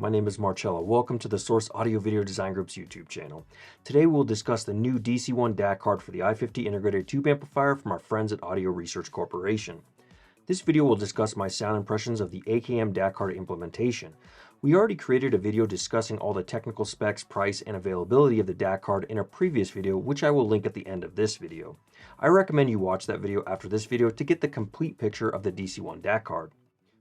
my name is Marcello. Welcome to the Source Audio Video Design Group's YouTube channel. Today we'll discuss the new DC1 DAC card for the i50 integrated tube amplifier from our friends at Audio Research Corporation. This video will discuss my sound impressions of the AKM DAC card implementation. We already created a video discussing all the technical specs, price, and availability of the DAC card in a previous video, which I will link at the end of this video. I recommend you watch that video after this video to get the complete picture of the DC1 DAC card.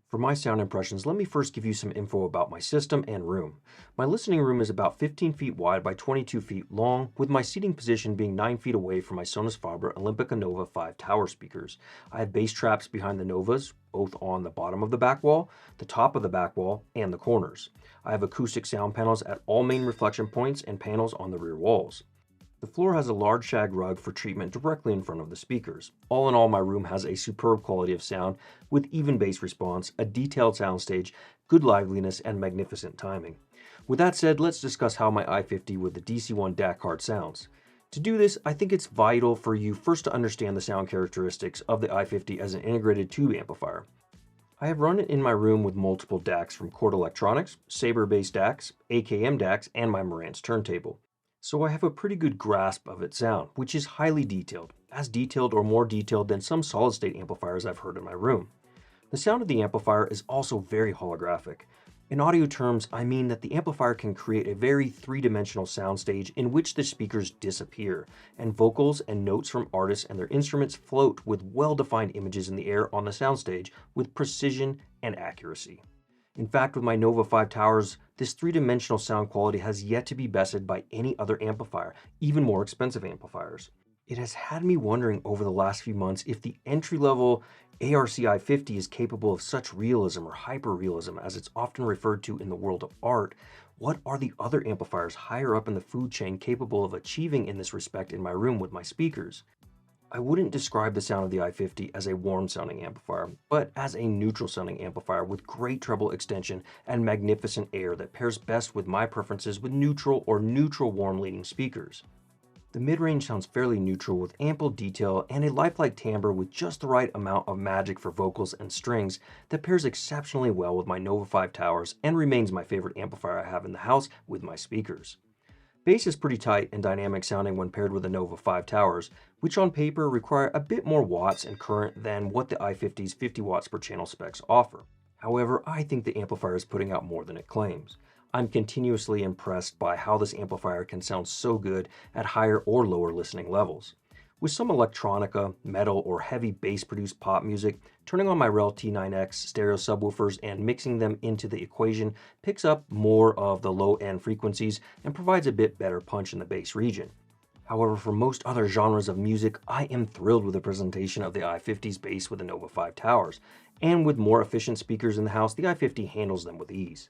For my sound impressions, let me first give you some info about my system and room. My listening room is about 15 feet wide by 22 feet long, with my seating position being 9 feet away from my Sonus Fabre Olympica Nova 5 tower speakers. I have bass traps behind the Novas, both on the bottom of the back wall, the top of the back wall, and the corners. I have acoustic sound panels at all main reflection points and panels on the rear walls. The floor has a large shag rug for treatment directly in front of the speakers. All in all, my room has a superb quality of sound with even bass response, a detailed soundstage, good liveliness, and magnificent timing. With that said, let's discuss how my i50 with the DC1 DAC card sounds. To do this, I think it's vital for you first to understand the sound characteristics of the i50 as an integrated tube amplifier. I have run it in my room with multiple DACs from Chord Electronics, Sabre-based DACs, AKM DACs, and my Marantz turntable. So I have a pretty good grasp of its sound, which is highly detailed, as detailed or more detailed than some solid-state amplifiers I've heard in my room. The sound of the amplifier is also very holographic. In audio terms, I mean that the amplifier can create a very three-dimensional soundstage in which the speakers disappear, and vocals and notes from artists and their instruments float with well-defined images in the air on the soundstage with precision and accuracy. In fact, with my Nova 5 towers, this three-dimensional sound quality has yet to be bested by any other amplifier, even more expensive amplifiers. It has had me wondering over the last few months if the entry-level ARC i50 is capable of such realism or hyper-realism as it's often referred to in the world of art. What are the other amplifiers higher up in the food chain capable of achieving in this respect in my room with my speakers? I wouldn't describe the sound of the i50 as a warm-sounding amplifier, but as a neutral-sounding amplifier with great treble extension and magnificent air that pairs best with my preferences with neutral or neutral-warm leading speakers. The mid-range sounds fairly neutral with ample detail and a lifelike timbre with just the right amount of magic for vocals and strings that pairs exceptionally well with my Nova 5 towers and remains my favorite amplifier I have in the house with my speakers. Bass is pretty tight and dynamic sounding when paired with the Nova 5 towers, which on paper require a bit more watts and current than what the i50's 50 watts per channel specs offer. However, I think the amplifier is putting out more than it claims. I'm continuously impressed by how this amplifier can sound so good at higher or lower listening levels. With some electronica, metal, or heavy bass-produced pop music, turning on my RAAL T9X stereo subwoofers and mixing them into the equation picks up more of the low-end frequencies and provides a bit better punch in the bass region. However, for most other genres of music, I am thrilled with the presentation of the i50's bass with the Nova 5 towers, and with more efficient speakers in the house, the i50 handles them with ease.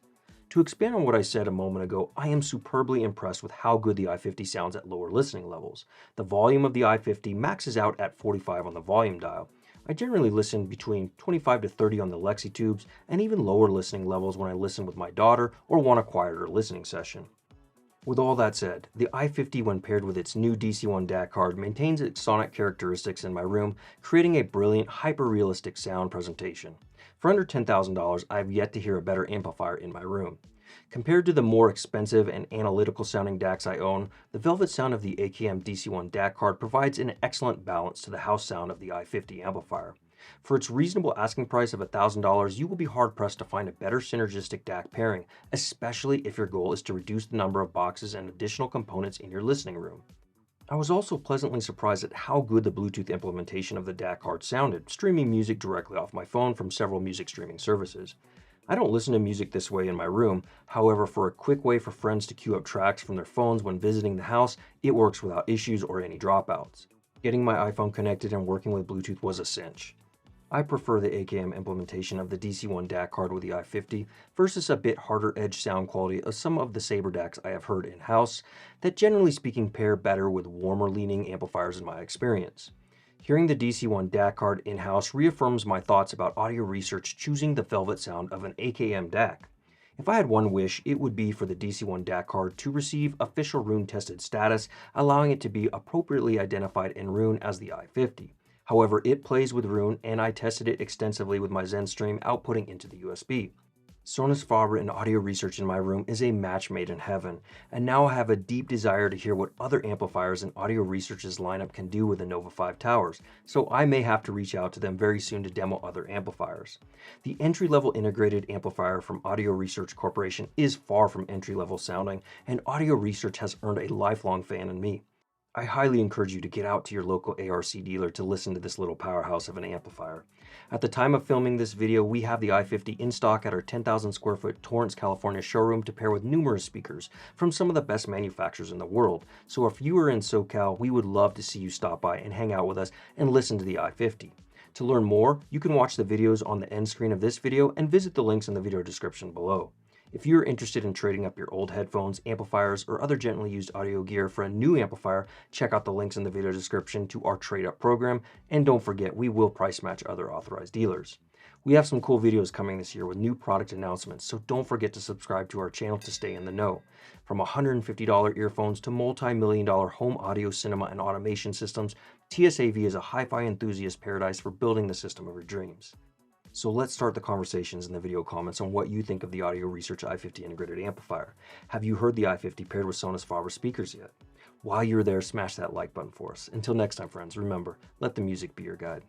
To expand on what I said a moment ago, I am superbly impressed with how good the i50 sounds at lower listening levels. The volume of the i50 maxes out at 45 on the volume dial. I generally listen between 25 to 30 on the Lexi tubes, and even lower listening levels when I listen with my daughter or want a quieter listening session. With all that said, the i50 when paired with its new DC1 DAC card maintains its sonic characteristics in my room, creating a brilliant, hyper-realistic sound presentation. For under $10,000, I have yet to hear a better amplifier in my room. Compared to the more expensive and analytical sounding DACs I own, the velvet sound of the AKM DC1 DAC card provides an excellent balance to the house sound of the i50 amplifier. For its reasonable asking price of $1,000, you will be hard-pressed to find a better synergistic DAC pairing, especially if your goal is to reduce the number of boxes and additional components in your listening room. I was also pleasantly surprised at how good the Bluetooth implementation of the DAC card sounded, streaming music directly off my phone from several music streaming services. I don't listen to music this way in my room, however, for a quick way for friends to queue up tracks from their phones when visiting the house, it works without issues or any dropouts. Getting my iPhone connected and working with Bluetooth was a cinch. I prefer the AKM implementation of the DC1 DAC card with the i50 versus a bit harder edge sound quality of some of the Sabre DACs I have heard in-house that generally speaking pair better with warmer leaning amplifiers in my experience. Hearing the DC1 DAC card in-house reaffirms my thoughts about Audio Research choosing the velvet sound of an AKM DAC. If I had one wish, it would be for the DC1 DAC card to receive official Roon-tested status, allowing it to be appropriately identified in Roon as the i50. However, it plays with Roon, and I tested it extensively with my ZenStream outputting into the USB. Sonus Fabre and audio research in my room is a match made in heaven, and now I have a deep desire to hear what other amplifiers and audio research's lineup can do with the Nova 5 towers, so I may have to reach out to them very soon to demo other amplifiers. The entry-level integrated amplifier from Audio Research Corporation is far from entry-level sounding, and audio research has earned a lifelong fan in me. I highly encourage you to get out to your local ARC dealer to listen to this little powerhouse of an amplifier. At the time of filming this video, we have the i50 in stock at our 10,000 square foot Torrance, California showroom to pair with numerous speakers from some of the best manufacturers in the world. So if you are in SoCal, we would love to see you stop by and hang out with us and listen to the i50. To learn more, you can watch the videos on the end screen of this video and visit the links in the video description below. If you're interested in trading up your old headphones, amplifiers, or other gently used audio gear for a new amplifier, check out the links in the video description to our trade-up program, and don't forget, we will price match other authorized dealers. We have some cool videos coming this year with new product announcements, so don't forget to subscribe to our channel to stay in the know. From $150 earphones to multi-million-dollar home audio, cinema, and automation systems, TSAV is a hi-fi enthusiast paradise for building the system of your dreams. So let's start the conversations in the video comments on what you think of the Audio Research i50 integrated amplifier. Have you heard the i50 paired with Sonus Fabre speakers yet? While you're there, smash that like button for us. Until next time, friends, remember, let the music be your guide.